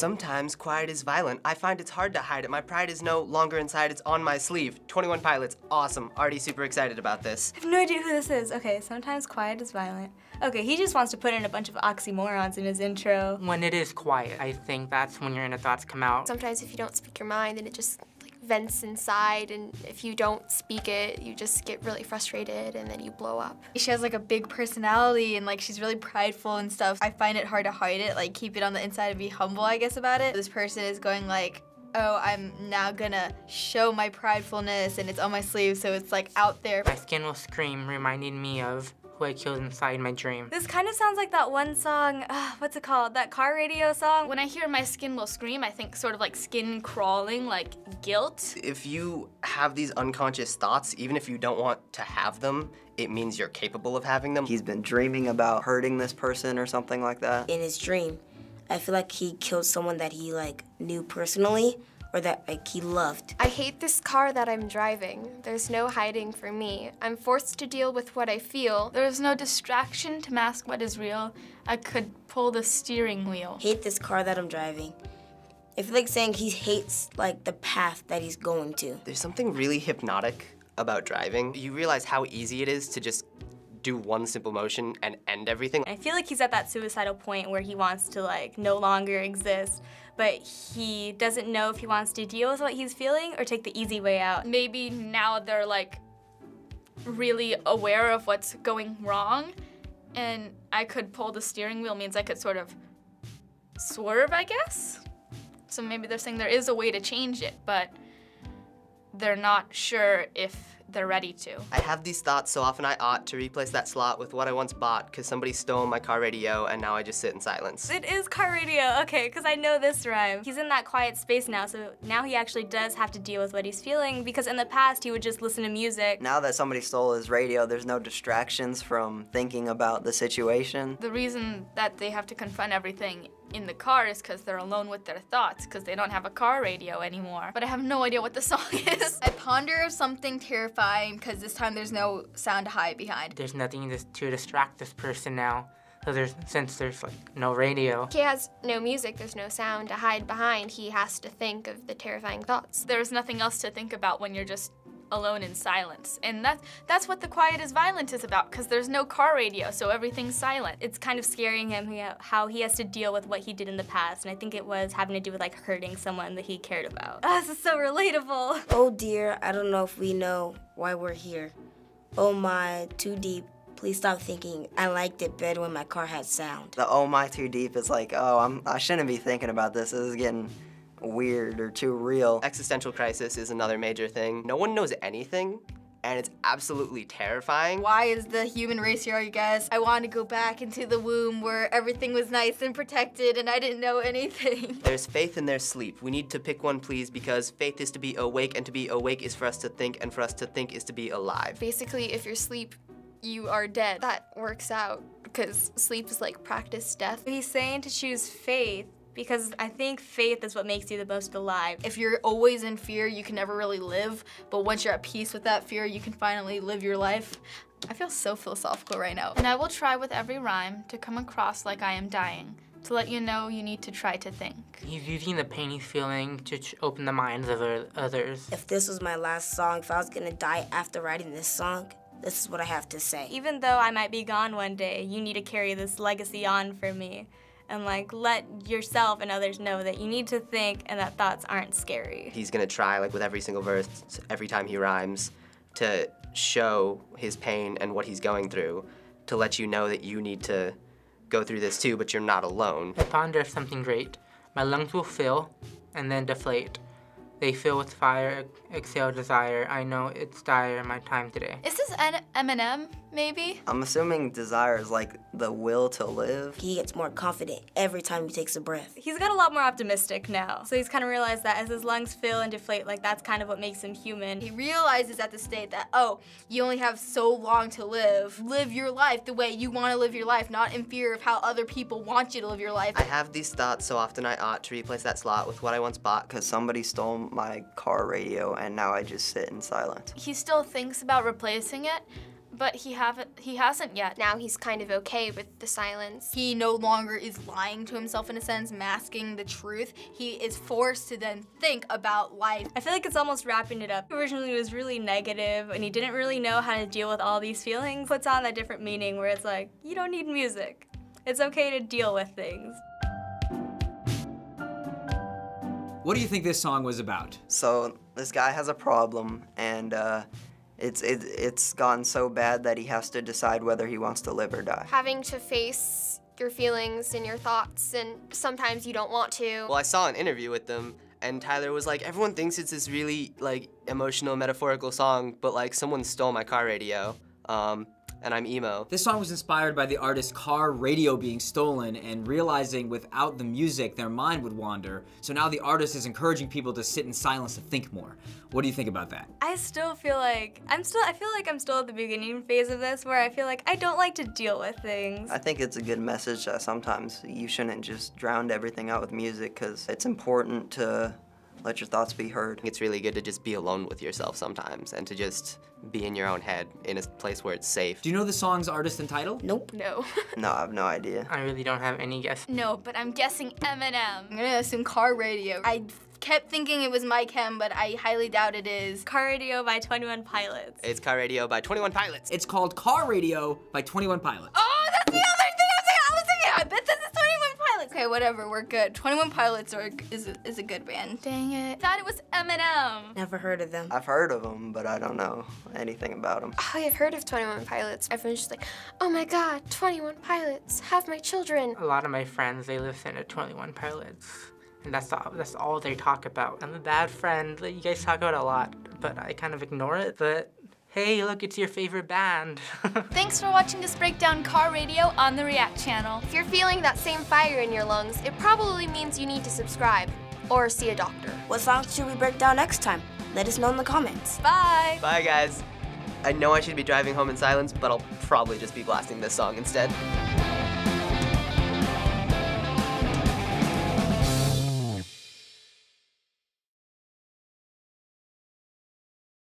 Sometimes quiet is violent. I find it's hard to hide it. My pride is no longer inside, it's on my sleeve. 21 Pilots, awesome. Already super excited about this. I have no idea who this is. Okay, sometimes quiet is violent. Okay, he just wants to put in a bunch of oxymorons in his intro. When it is quiet, I think that's when your inner thoughts come out. Sometimes if you don't speak your mind, then it just vents inside, and if you don't speak it, you just get really frustrated and then you blow up. She has like a big personality and like she's really prideful and stuff. I find it hard to hide it, like keep it on the inside and be humble, I guess, about it. This person is going like, oh, I'm now gonna show my pridefulness and it's on my sleeve, so it's like out there. My skin will scream, reminding me of who I killed inside my dream. This kind of sounds like that one song, what's it called? That car radio song? When I hear my skin will scream, I think sort of like skin crawling, like guilt. If you have these unconscious thoughts, even if you don't want to have them, it means you're capable of having them. He's been dreaming about hurting this person or something like that. In his dream, I feel like he killed someone that he like knew personally, or that like he loved. I hate this car that I'm driving. There's no hiding for me. I'm forced to deal with what I feel. There's no distraction to mask what is real. I could pull the steering wheel. Hate this car that I'm driving. I feel like saying he hates like the path that he's going to. There's something really hypnotic about driving. You realize how easy it is to just do one simple motion and end everything. I feel like he's at that suicidal point where he wants to like no longer exist, but he doesn't know if he wants to deal with what he's feeling or take the easy way out. Maybe now they're like really aware of what's going wrong, and I could pull the steering wheel means I could sort of swerve, I guess? So maybe they're saying there is a way to change it, but they're not sure if they're ready to. I have these thoughts so often I ought to replace that slot with what I once bought because somebody stole my car radio and now I just sit in silence. It is car radio, okay, because I know this rhyme. He's in that quiet space now, so now he actually does have to deal with what he's feeling, because in the past he would just listen to music. Now that somebody stole his radio, there's no distractions from thinking about the situation. The reason that they have to confront everything in the car is because they're alone with their thoughts, because they don't have a car radio anymore. But I have no idea what the song is. I ponder something terrifying, because this time there's no sound to hide behind. There's nothing to distract this person now. So since there's like no radio. He has no music, there's no sound to hide behind. He has to think of the terrifying thoughts. There's nothing else to think about when you're just alone in silence. And that's what the quiet is violent is about, because there's no car radio, so everything's silent. It's kind of scaring him how he has to deal with what he did in the past, and I think it was having to do with like hurting someone that he cared about. This is so relatable. Oh dear, I don't know if we know why we're here. Oh my, too deep. Please stop thinking. I liked it better when my car had sound. The oh my too deep is like, oh, I shouldn't be thinking about this. This is getting weird or too real. Existential crisis is another major thing. No one knows anything, and it's absolutely terrifying. Why is the human race here, you guys? I want to go back into the womb where everything was nice and protected and I didn't know anything. There's faith and there's sleep. We need to pick one, please, because faith is to be awake, and to be awake is for us to think, and for us to think is to be alive. Basically, if you're asleep, you are dead. That works out, because sleep is like practice death. He's saying to choose faith, because I think faith is what makes you the most alive. If you're always in fear, you can never really live, but once you're at peace with that fear, you can finally live your life. I feel so philosophical right now. And I will try with every rhyme to come across like I am dying, to let you know you need to try to think. He's using the pain he's feeling to open the minds of others. If this was my last song, if I was gonna die after writing this song, this is what I have to say. Even though I might be gone one day, you need to carry this legacy on for me. And like, let yourself and others know that you need to think and that thoughts aren't scary. He's gonna try, like with every single verse, every time he rhymes, to show his pain and what he's going through, to let you know that you need to go through this too, but you're not alone. I ponder something great. My lungs will fill and then deflate. They fill with fire, exhale desire. I know it's dire, my time today. Is this Eminem, maybe? I'm assuming desire is like the will to live. He gets more confident every time he takes a breath. He's got a lot more optimistic now. So he's kind of realized that as his lungs fill and deflate, like that's kind of what makes him human. He realizes at the state that, oh, you only have so long to live. Live your life the way you want to live your life, not in fear of how other people want you to live your life. I have these thoughts so often I ought to replace that slot with what I once bought. Because somebody stole my car radio and now I just sit in silence. He still thinks about replacing it, But he hasn't yet. Now he's kind of okay with the silence. He no longer is lying to himself in a sense, masking the truth. He is forced to then think about life. I feel like it's almost wrapping it up. Originally he was really negative and he didn't really know how to deal with all these feelings. Puts on a different meaning where it's like, you don't need music. It's okay to deal with things. What do you think this song was about? So this guy has a problem, and it's gotten so bad that he has to decide whether he wants to live or die. Having to face your feelings and your thoughts, and sometimes you don't want to. Well, I saw an interview with them, and Tyler was like, everyone thinks it's this really, like, emotional, metaphorical song, but, like, someone stole my car radio, and I'm emo. This song was inspired by the artist's car radio being stolen and realizing without the music, their mind would wander. So now the artist is encouraging people to sit in silence to think more. What do you think about that? I still feel like, I'm still at the beginning phase of this where I feel like I don't like to deal with things. I think it's a good message that sometimes you shouldn't just drown everything out with music, because it's important to let your thoughts be heard. It's really good to just be alone with yourself sometimes and to just be in your own head in a place where it's safe. Do you know the song's artist and title? Nope. No. No, I have no idea. I really don't have any guess. No, but I'm guessing Eminem. I'm gonna assume car radio. I kept thinking it was My Chem, but I highly doubt it is. Car Radio by 21 Pilots. It's Car Radio by 21 Pilots. It's called Car Radio by 21 Pilots. Oh, that's the other thing I was thinking. I bet this is 21 Pilots. Okay, whatever, we're good. 21 Pilots is a good band. Dang it. Thought it was Eminem. Never heard of them. I've heard of them, but I don't know anything about them. Oh, I've heard of 21 Pilots. Everyone's just like, oh my god, 21 Pilots, have my children. A lot of my friends, they listen to 21 Pilots. And that's all they talk about. I'm a bad friend. You guys talk about it a lot, but I kind of ignore it. But hey, look, it's your favorite band. Thanks for watching this breakdown Car Radio on the React channel. If you're feeling that same fire in your lungs, it probably means you need to subscribe or see a doctor. What songs should we break down next time? Let us know in the comments. Bye! Bye, guys. I know I should be driving home in silence, but I'll probably just be blasting this song instead.